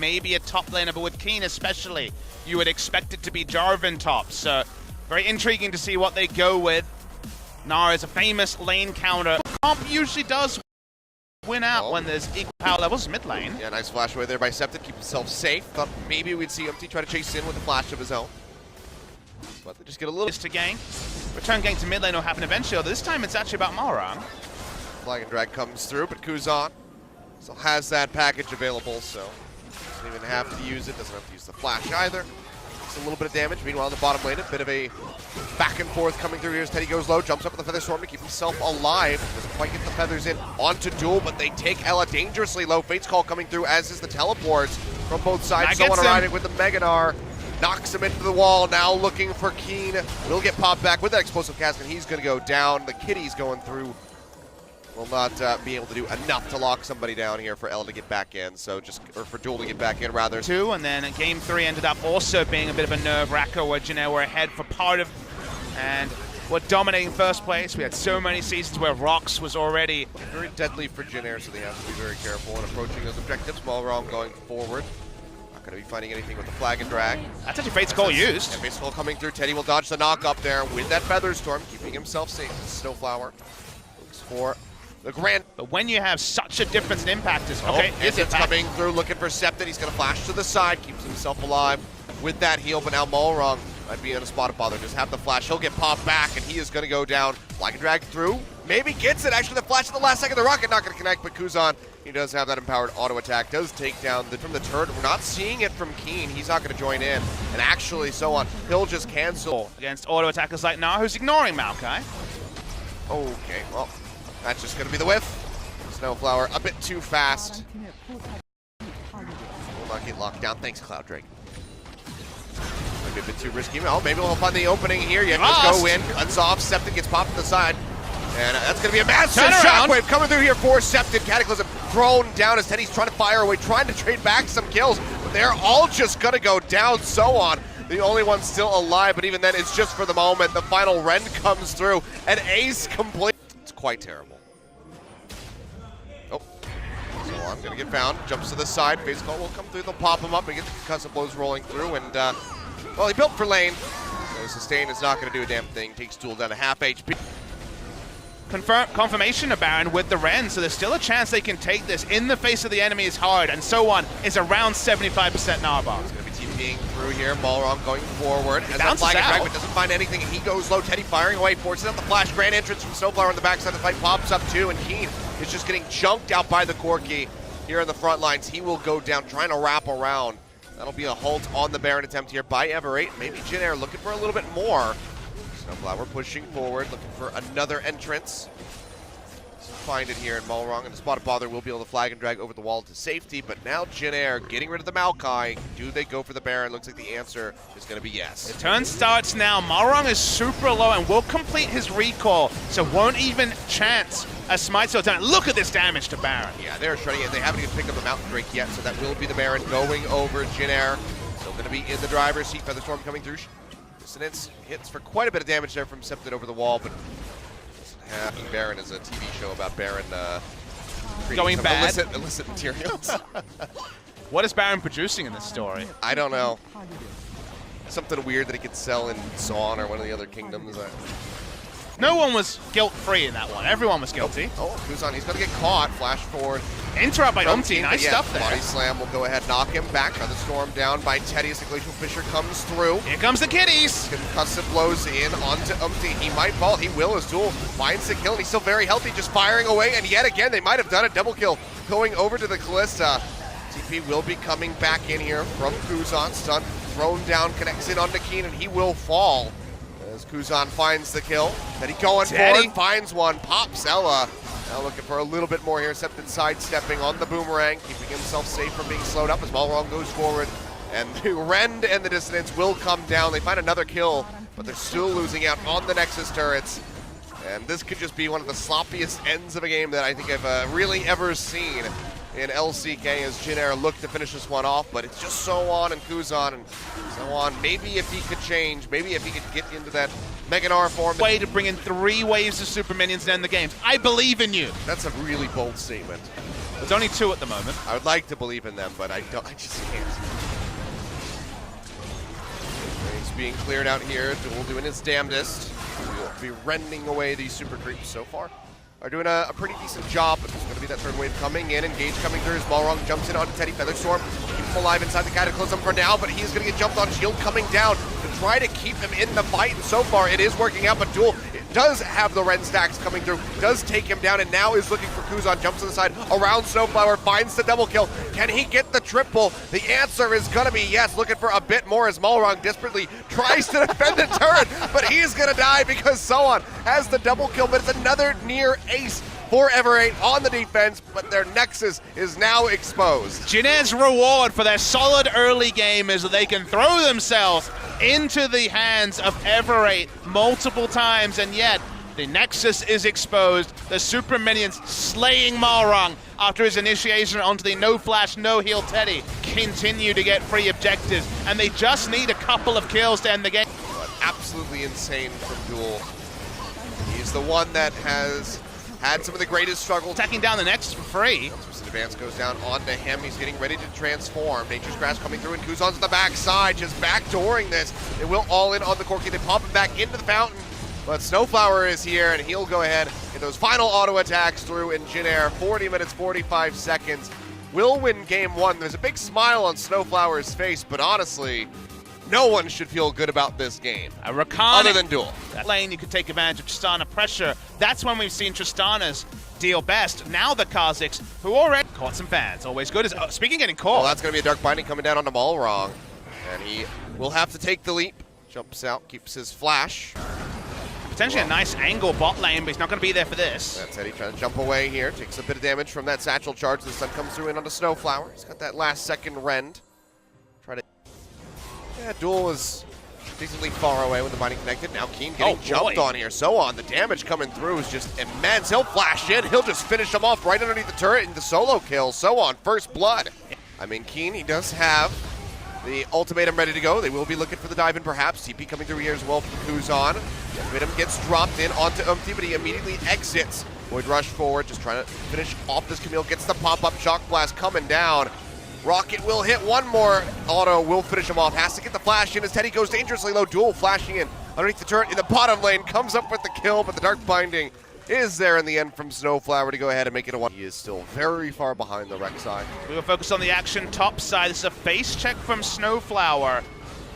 maybe a top laner, but with Keen especially, you would expect it to be Jarvan top. So very intriguing to see what they go with. Nara is a famous lane counter. Comp usually does win out when there's equal power levels mid lane. Yeah, nice flash away there by Septon, keep himself safe. Thought maybe we'd see Umpty try to chase in with a flash of his own. But they just get a little... To gang. Return gang to mid lane will happen eventually, although this time it's actually about Malrang. Flag and drag comes through, but Kuzan still has that package available, so doesn't even have to use it, doesn't have to use the flash either. It's a little bit of damage. Meanwhile, in the bottom lane, a bit of a back and forth coming through here as Teddy goes low, jumps up with the Feather Storm to keep himself alive. Doesn't quite get the feathers in onto Duel, but they take Ella dangerously low. Fate's Call coming through, as is the teleports from both sides. Someone arriving with the Meganar. Knocks him into the wall, now looking for Keen. Will get popped back with that explosive cast, and he's going to go down. The Kitty's going through. Will not be able to do enough to lock somebody down here for Ella to get back in, so or for Duel to get back in, rather. Two, and then game 3 ended up also being a bit of a nerve-wracker where Janae were ahead for part of, and were dominating first place. We had so many seasons where Rox was already very deadly for Janae, so they have to be very careful in approaching those objectives. Malrang going forward. Going to be finding anything with the flag and drag. That's actually Fate's Call used. Yeah, Fate's Call coming through. Teddy will dodge the knock up there with that Feather Storm, keeping himself safe. Snowflower looks for the grand. But when you have such a difference in impact, it's coming through, looking for Septon. He's going to flash to the side, keeps himself alive with that heal, but now Malrang might be in a spot of bother. Just have the flash. He'll get popped back, and he is going to go down. Flag and drag through. Maybe gets it. Actually, the flash at the last second. The rocket not going to connect, but Kuzan, he does have that empowered auto attack. Does take down from the turret. We're not seeing it from Keen. He's not going to join in. And actually, so on. He'll just cancel. Against auto attackers like Nara, who's ignoring Maokai. Okay, well, that's just going to be the whiff. Snowflower a bit too fast. Will not get locked down. Thanks, Cloud Drake. Maybe a bit too risky. Oh, maybe we'll find the opening here. Yeah, just go in. Cuts off. Septon gets popped to the side. And that's going to be a massive shockwave coming through here for Septon. Cataclysm thrown down as Teddy's trying to fire away, trying to trade back some kills. But they're all just going to go down, so on. The only one still alive, but even then, it's just for the moment. The final rend comes through, and ace complete. It's quite terrible. Oh, so on, going to get found. Jumps to the side. Fate's Call will come through. They'll pop him up and get the concussive blows rolling through. And, well, he built for lane. So sustain is not going to do a damn thing. Takes Duel down to half HP. Confirmation of Baron with the Ren, so there's still a chance they can take this. In the face of the enemy is hard, and so on is around 75% Narbar. He's going to be TPing through here. Malrang going forward. As that flag and drag, but doesn't find anything, and he goes low. Teddy firing away, forces out the flash. Grand entrance from Snowflower on the backside. The fight pops up too, and Keen is just getting junked out by the Corki here in the front lines. He will go down, trying to wrap around. That'll be a halt on the Baron attempt here by Everate. Maybe Janae looking for a little bit more. Snowflower pushing forward, looking for another entrance. Find it here in Malrang, and the spot of bother will be able to flag and drag over the wall to safety, but now Janae getting rid of the Maokai. Do they go for the Baron? Looks like the answer is going to be yes. The turn starts now. Malrang is super low and will complete his recall, so won't even chance a smite still down. Look at this damage to Baron. Yeah, they're shredding it. They haven't even picked up the Mountain Drake yet, so that will be the Baron going over Janae. Still going to be in the driver's seat. Feather Storm coming through. Dissonance hits for quite a bit of damage there from Septon over the wall, but Baron is a TV show about Baron going bad. Illicit materials. What is Baron producing in this story? I don't know. Something weird that he could sell in Zaun or one of the other kingdoms. No one was guilt-free in that one. Everyone was guilty. Oh, Kuzan, he's going to get caught. Flash forward. Interrupt by Umpty. Nice stuff there. Body slam will go ahead, knock him back. Feather Storm down by Teddy as the Glacial Fissure comes through. Here comes the Kitties. Concussive blows in onto Umpty. He might fall. He will as Duel finds the kill, and he's still very healthy, just firing away. And yet again, they might have done a double kill going over to the Callista. TP will be coming back in here from Kuzan. Stun thrown down, connects in onto Keen, and he will fall. As Kuzan finds the kill. Teddy going forward, finds one, pops Ella. Now looking for a little bit more here. Septon sidestepping on the boomerang, keeping himself safe from being slowed up as Malrang goes forward. And the Rend and the Dissonance will come down. They find another kill, but they're still losing out on the Nexus turrets. And this could just be one of the sloppiest ends of a game that I think I've really ever seen in LCK as Janae looked to finish this one off, but it's just so on and Kuzan and so on. Maybe if he could change, maybe if he could get into that Meganar form. Way to bring in 3 waves of super minions to end the games. I believe in you. That's a really bold statement. There's only 2 at the moment. I would like to believe in them, but I just can't. He's being cleared out here. Duel doing his damnedest. We'll be rending away these super creeps so far. Are doing a pretty decent job, but there's going to be that third wave coming in. Engage coming through as Balrog jumps in onto Teddy. Featherstorm keeps him alive inside the Cataclysm for now, but he's going to get jumped on. Shield coming down to try to keep him in the fight, and so far it is working out, but Duel does have the Ren stacks coming through, does take him down, and now is looking for Kuzan, jumps to the side, around Snowflower, finds the double kill. Can he get the triple? The answer is gonna be yes, looking for a bit more as Malrong desperately tries to defend the turret, but he's gonna die because Soan has the double kill, but it's another near ace for Everate on the defense, but their Nexus is now exposed. Jinner's reward for their solid early game is that they can throw themselves into the hands of Everate multiple times, and yet the Nexus is exposed. The super minions slaying Malrong after his initiation onto the no flash, no heal Teddy continue to get free objectives, and they just need a couple of kills to end the game. Absolutely insane from Duel. He's the one that has had some of the greatest struggles. Attacking down the Nexus for free. Advance goes down onto him. He's getting ready to transform. Nature's Grasp coming through, and Kuzan's on the backside, just backdooring this. They will all in on the Corki. They pop him back into the fountain, but Snowflower is here, and he'll go ahead get those final auto attacks through, and Jin 40 minutes, 45 seconds. Will win game 1. There's a big smile on Snowflower's face, but honestly, no one should feel good about this game. Other than Duel. That lane, you could take advantage of Tristana pressure. That's when we've seen Tristana's deal best. Now the Kha'Zix, who already caught some fans. Always good. Speaking of getting caught. Well, that's going to be a Dark Binding coming down onto Malrong. And he will have to take the leap. Jumps out, keeps his flash. Potentially a nice angle bot lane, but he's not going to be there for this. That's Eddie trying to jump away here. Takes a bit of damage from that satchel charge. The sun comes through in onto Snowflower. He's got that last second rend. Try to... Yeah, Duel is decently far away with the binding connected. Now Keen getting jumped on here. So on. The damage coming through is just immense. He'll flash in. He'll just finish him off right underneath the turret in the solo kill. So on. First blood. I mean, Keen, he does have the ultimatum ready to go. They will be looking for the dive in perhaps. TP coming through here as well from Kuzan. The ultimatum gets dropped in onto but he immediately exits. Void rush forward, just trying to finish off this Camille. Gets the pop-up shock blast coming down. Rocket will hit one more auto, will finish him off. Has to get the flash in as Teddy goes dangerously low. Duel flashing in underneath the turret in the bottom lane. Comes up with the kill, but the Dark Binding is there in the end from Snowflower to go ahead and make it a 1. He is still very far behind the Rek'Sai. We will focus on the action top side. This is a face check from Snowflower.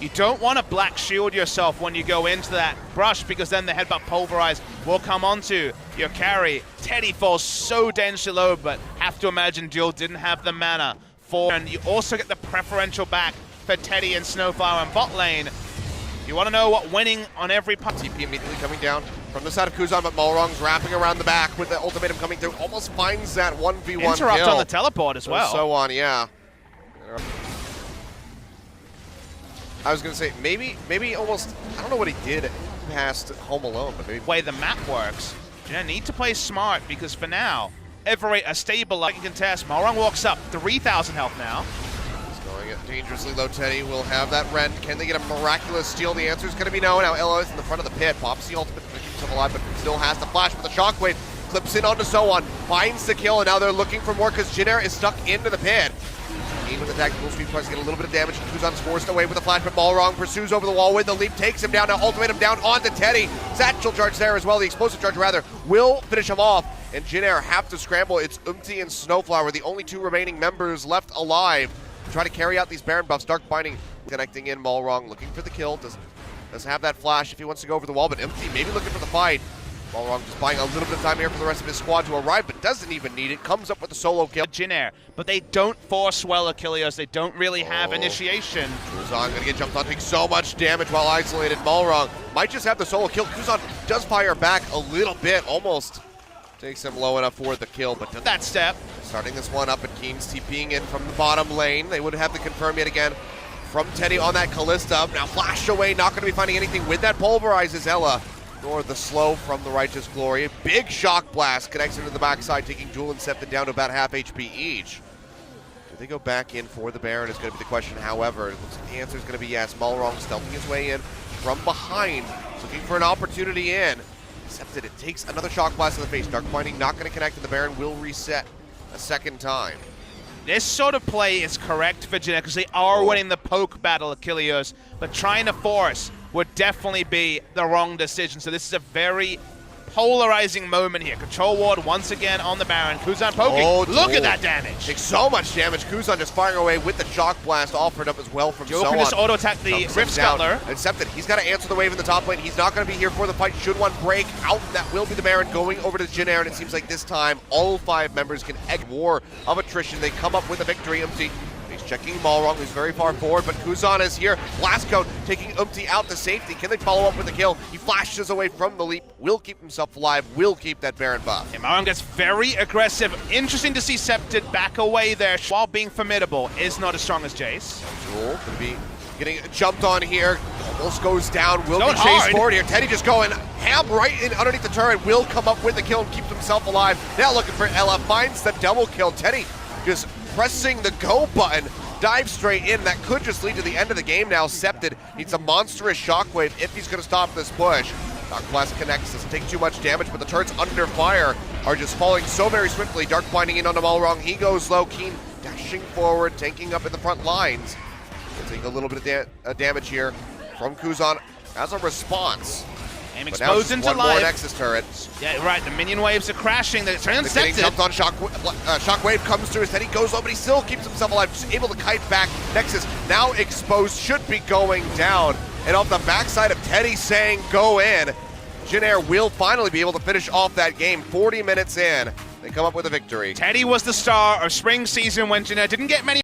You don't want to black shield yourself when you go into that brush, because then the headbutt pulverize will come onto your carry. Teddy falls so densely low, but have to imagine Duel didn't have the mana. And you also get the preferential back for Teddy and Snowflower in bot lane. You want to know what winning on every pop. TP immediately coming down from the side of Kuzan, but Malrong's wrapping around the back with the ultimatum coming through. Almost finds that 1v1 interrupt kill. on the teleport as well. So on, yeah. I was going to say, maybe almost, I don't know what he did past Home Alone, but maybe. The way the map works, you need to play smart, because for now, Everate a stable like contest. Malrong walks up, 3,000 health now. He's going it dangerously low. Teddy will have that rend. Can they get a miraculous steal? The answer is going to be no. Now Ella is in the front of the pit. Pops the ultimate to keep himself alive, but still has the flash with the shockwave. Clips in onto Soan, finds the kill, and now they're looking for more because Jin is stuck into the pit. Keen with the tactical sweep tries to get a little bit of damage. Kuzan's forced away with the flash, but Malrong pursues over the wall with the leap, takes him down. Now ultimatum down onto Teddy. Satchel charge there as well. The explosive charge rather will finish him off. And Jin have to scramble. It's and Snowflower, the only 2 remaining members left alive, to try to carry out these Baron buffs. Dark Binding connecting in. Malrong looking for the kill. Does have that flash if he wants to go over the wall, but maybe looking for the fight. Malrong just buying a little bit of time here for the rest of his squad to arrive, but doesn't even need it. Comes up with a solo kill. Jin, but they don't force well Achilles. They don't really have initiation. Kuzan gonna get jumped on, taking so much damage while isolated. Malrong might just have the solo kill. Kuzan does fire back a little bit, almost takes him low enough for the kill, but that step. Starting this one up, and Keen's TPing in from the bottom lane. They would have to confirm yet again from Teddy on that Callista. Now flash away, not going to be finding anything with that pulverizes Ella. Nor the slow from the Righteous Glory. A big shock blast connects into the backside, taking Duel and Septon down to about half HP each. Do they go back in for the Baron is going to be the question. However, it looks like the answer is going to be yes. Malrong stealthing his way in from behind, looking for an opportunity in. Except that it takes another shock blast in the face. Dark Binding not going to connect, and the Baron will reset a second time. This sort of play is correct for Jin Air because they are winning the poke battle, Achilleos, but trying to force would definitely be the wrong decision. So this is a very polarizing moment here. Control ward once again on the Baron. Kuzan poking. Oh, look at that damage. Takes so much damage. Kuzan just firing away with the shock blast offered up as well from Joe can just auto attack the Rift Scuttler. Accepted. He's got to answer the wave in the top lane. He's not going to be here for the fight. Should one break out, that will be the Baron going over to Jin Air, and it seems like this time all 5 members can egg war of attrition. They come up with a victory. Umti, he's checking Malrong, who's very far forward, but Kuzan is here. Blast Cone taking Umti out to safety. Can they follow up with a kill? He flashes away from the leap, will keep himself alive, will keep that Baron buff. And Malrong gets very aggressive. Interesting to see Scepted back away there while being formidable. Is not as strong as Jace. Jewel could be getting jumped on here. Almost goes down, will be chased hard forward here. Teddy just going ham right in underneath the turret, will come up with the kill and keeps himself alive. Now looking for Ella, finds the double kill. Teddy just pressing the go button, dives straight in. That could just lead to the end of the game now. Scepted needs a monstrous shockwave if he's going to stop this push. Dark Blast connects, doesn't take too much damage, but the turrets under fire are just falling so very swiftly. Dark blinding in on the Malrong. He goes low. Keen dashing forward, tanking up in the front lines. He'll take a little bit of damage here from Kuzan as a response. Aim But now exposed just into one more life. Nexus turret. Yeah, right. The minion waves are crashing. They're turning Getting Scepted. jumped on. Shockwave comes through his head. He goes low, but he still keeps himself alive. Just able to kite back. Nexus now exposed, should be going down. And off the backside of Teddy saying go in, Jin Air will finally be able to finish off that game. 40 minutes in, they come up with a victory. Teddy was the star of spring season when Jin Air didn't get many